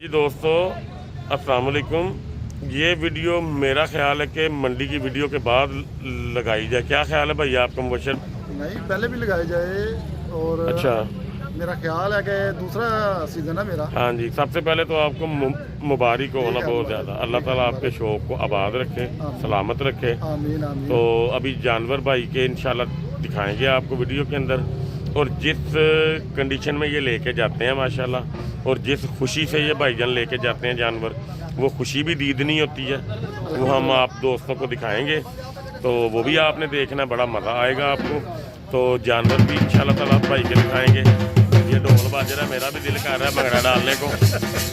जी दोस्तों अस्सलाम वालेकुम। ये वीडियो मेरा ख्याल है कि मंडी की वीडियो के बाद लगाई जाए। क्या ख्याल है भाई आपका मुबशर? नहीं, पहले भी लगाई जाए। और अच्छा, मेरा ख्याल है कि दूसरा सीजन है मेरा। हाँ जी, सबसे पहले तो आपको मुबारक होना बहुत ज़्यादा। अल्लाह ताला आपके शौक़ को आबाद रखे, सलामत रखे। आमीन आमीन। तो अभी जानवर भाई के इंशाल्लाह दिखाएंगे आपको वीडियो के अंदर, और जिस कंडीशन में ये लेके जाते हैं माशाल्लाह, और जिस खुशी से ये भाईजान लेके जाते हैं जानवर, वो खुशी भी दीदनी होती है। वो हम आप दोस्तों को दिखाएंगे, तो वो भी आपने देखना, बड़ा मज़ा आएगा आपको। तो जानवर भी इंशाल्लाह ताला भाई के दिखाएंगे। ये ढोल बाज रहा है, मेरा भी दिल कर रहा है भंगड़ा डालने को।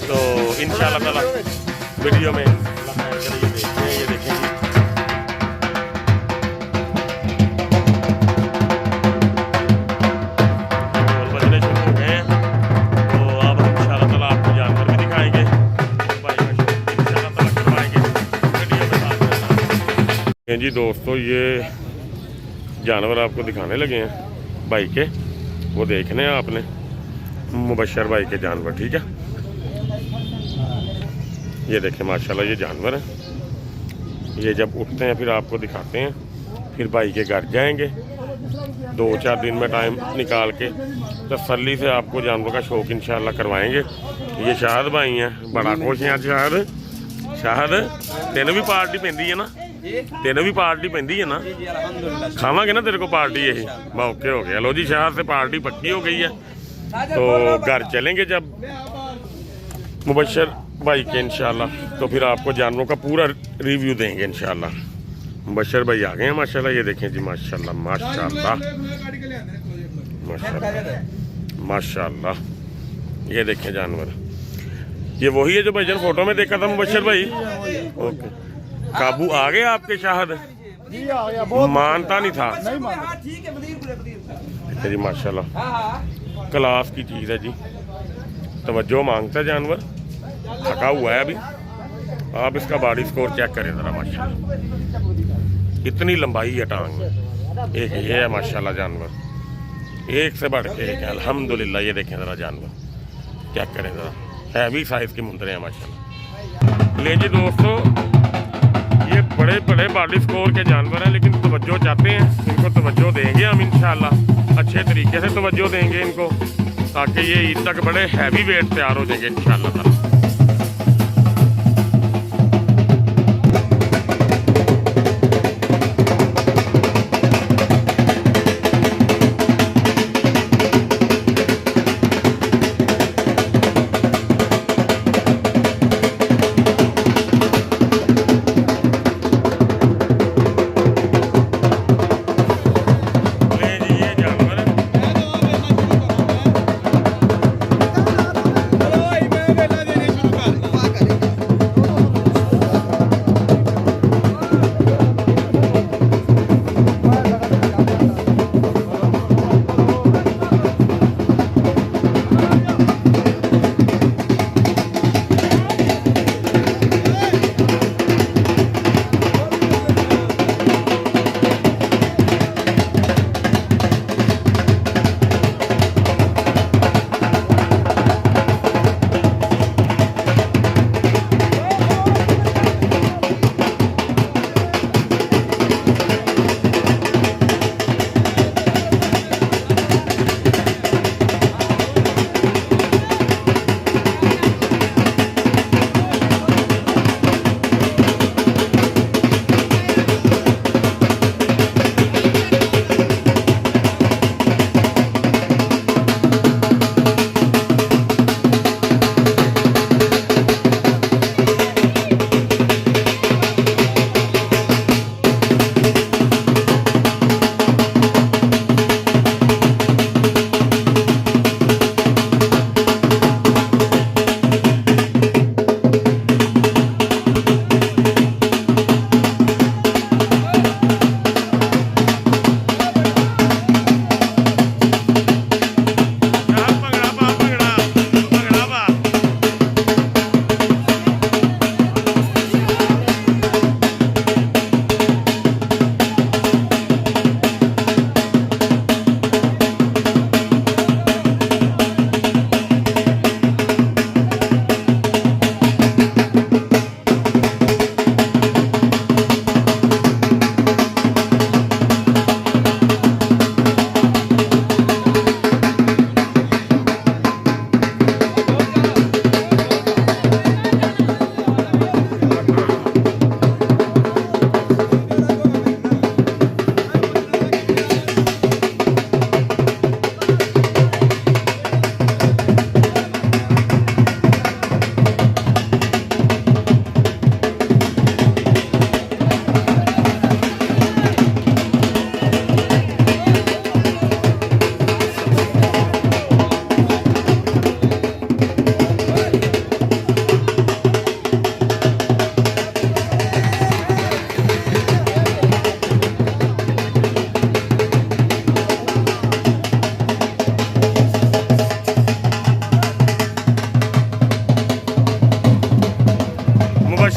तो इंशाल्लाह ताला वीडियो में ये देखेंगे। जी दोस्तों, ये जानवर आपको दिखाने लगे हैं भाई के, वो देखने हैं आपने, मुबशर भाई के जानवर। ठीक है, ये देखें माशाल्लाह ये जानवर हैं। ये जब उठते हैं फिर आपको दिखाते हैं। फिर भाई के घर जाएंगे 2-4 दिन में टाइम निकाल के, तसल्ली से आपको जानवर का शौक़ इंशाल्लाह करवाएंगे। ये शाहद भाई हैं, बड़ा खुश हैं। शाहद तेने भी पार्टी पैंदी है ना? तेने भी पार्टी पैंदी है ना? खावांगे ना तेरे को पार्टी। यही मौके हो गया। लो जी, शहर से पार्टी पक्की हो गई है। तो घर चलेंगे जब मुबशर भाई के इंशाल्लाह, तो फिर आपको जानवरों का पूरा रिव्यू देंगे इंशाल्लाह। मुबशर भाई आ गए हैं माशाल्लाह। ये देखें जी माशाल्लाह माशाल्लाह माशाल्लाह माशाल्लाह। ये देखें जानवर, ये वही है जो भाईजान फोटो में देखा था मुबशर भाई। ओके, काबू आ गए आपके शाहद? मानता नहीं था। ठीक है जी माशाल्लाह, क्लास की चीज़ है जी। तवज्जो मांगता है जानवर, थका हुआ है अभी। आप इसका बॉडी स्कोर चेक करें ज़रा माशाल्लाह, कितनी लंबाई है टांग में। एक ये है माशाल्लाह जानवर, एक से बढ़ के एक है अल्हम्दुलिल्लाह। ये देखें ज़रा जानवर, चेक करें ज़रा, हैवी साइज़ के मुंदरे हैं माशाल्लाह। ले जी दोस्तों, ये बड़े बड़े बॉडी स्कोर के जानवर हैं, लेकिन तवज्जो चाहते हैं, इनको तवज्जो देंगे हम इंशाल्लाह। अच्छे तरीके से तवज्जो देंगे इनको, ताकि ये ईद तक बड़े हैवी वेट तैयार हो जाएंगे इंशाल्लाह।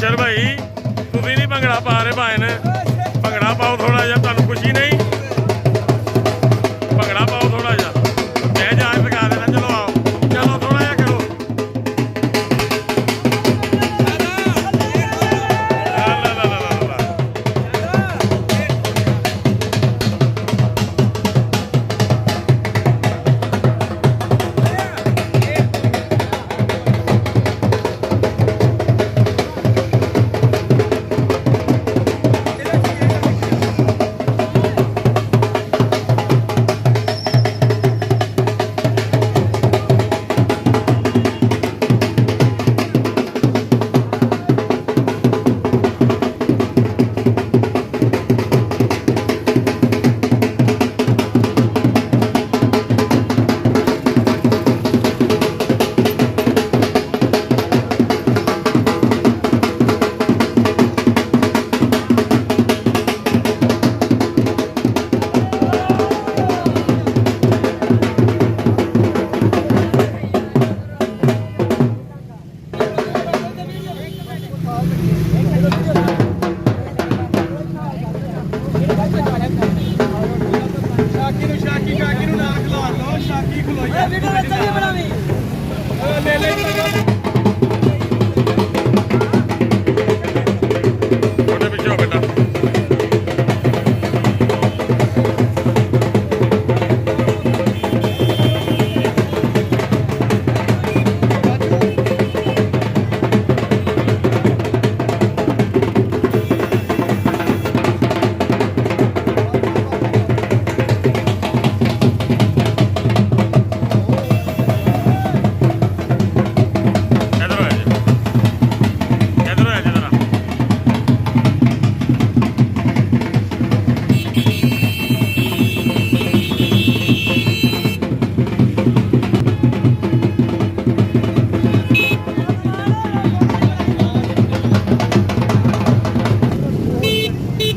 ਮੁਬਸ਼ਰ ਭਾਈ ਤੁਸੀਂ ਨਹੀਂ ਭੰਗੜਾ ਪਾ ਰਹੇ ਭਾਈ ਨੇ ਭੰਗੜਾ ਪਾਓ ਥੋੜਾ ਜਿਹਾ ਤੁਹਾਨੂੰ ਖੁਸ਼ੀ ਨਹੀਂ ਭੰਗੜਾ ਪਾਓ ਥੋੜਾ ਜਿਹਾ ਮੈਂ ਜਾਣ ਸਿਖਾ ਦੇਣਾ ਚਲੋ ਆਓ ਚਲੋ ਥੋੜਾ ਜਿਹਾ ਕਰੋ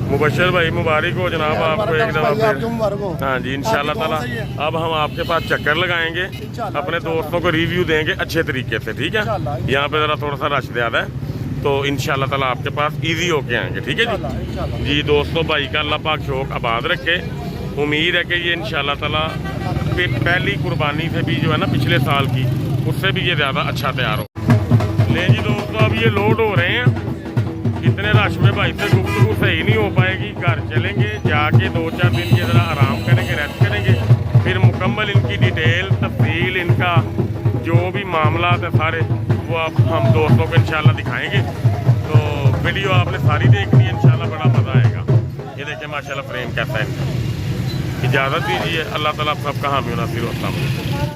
मुबशर भाई मुबारक हो जनाब आपको एक दफ़ा फिर हाँ जी इंशाल्लाह ताला अब हम आपके पास चक्कर लगाएंगे अपने दोस्तों को रिव्यू देंगे अच्छे तरीके से ठीक है यहाँ पे ज़रा थोड़ा सा रश ज़्यादा है तो इंशाल्लाह ताला आपके पास इजी होके आएंगे ठीक है जी जी दोस्तों भाई का अल्लाह पाक शौक आबाद रखे उम्मीद है कि ये इंशाल्लाह ताला पहली कुर्बानी से भी जो है ना पिछले साल की उससे भी ये ज़्यादा अच्छा तैयार हो ले जी दोस्तों अब ये लोड हो रहे हैं इतने रश में भाई से गुफ्तगू सही नहीं हो पाएगी घर चलेंगे जाके 2-4 दिन के ज़रा आराम करेंगे रेस्ट करेंगे फिर मुकम्मल इनकी डिटेल तफसील इनका जो भी मामला है सारे वो आप हम दोस्तों को इंशाल्लाह दिखाएंगे तो वीडियो आपने सारी देखनी है इंशाल्लाह बड़ा मज़ा आएगा ये देखिए माशाल्लाह फ्रेम कैसा है इजाज़त दीजिए अल्लाह ताला आप सबका हामी नासिर होता है।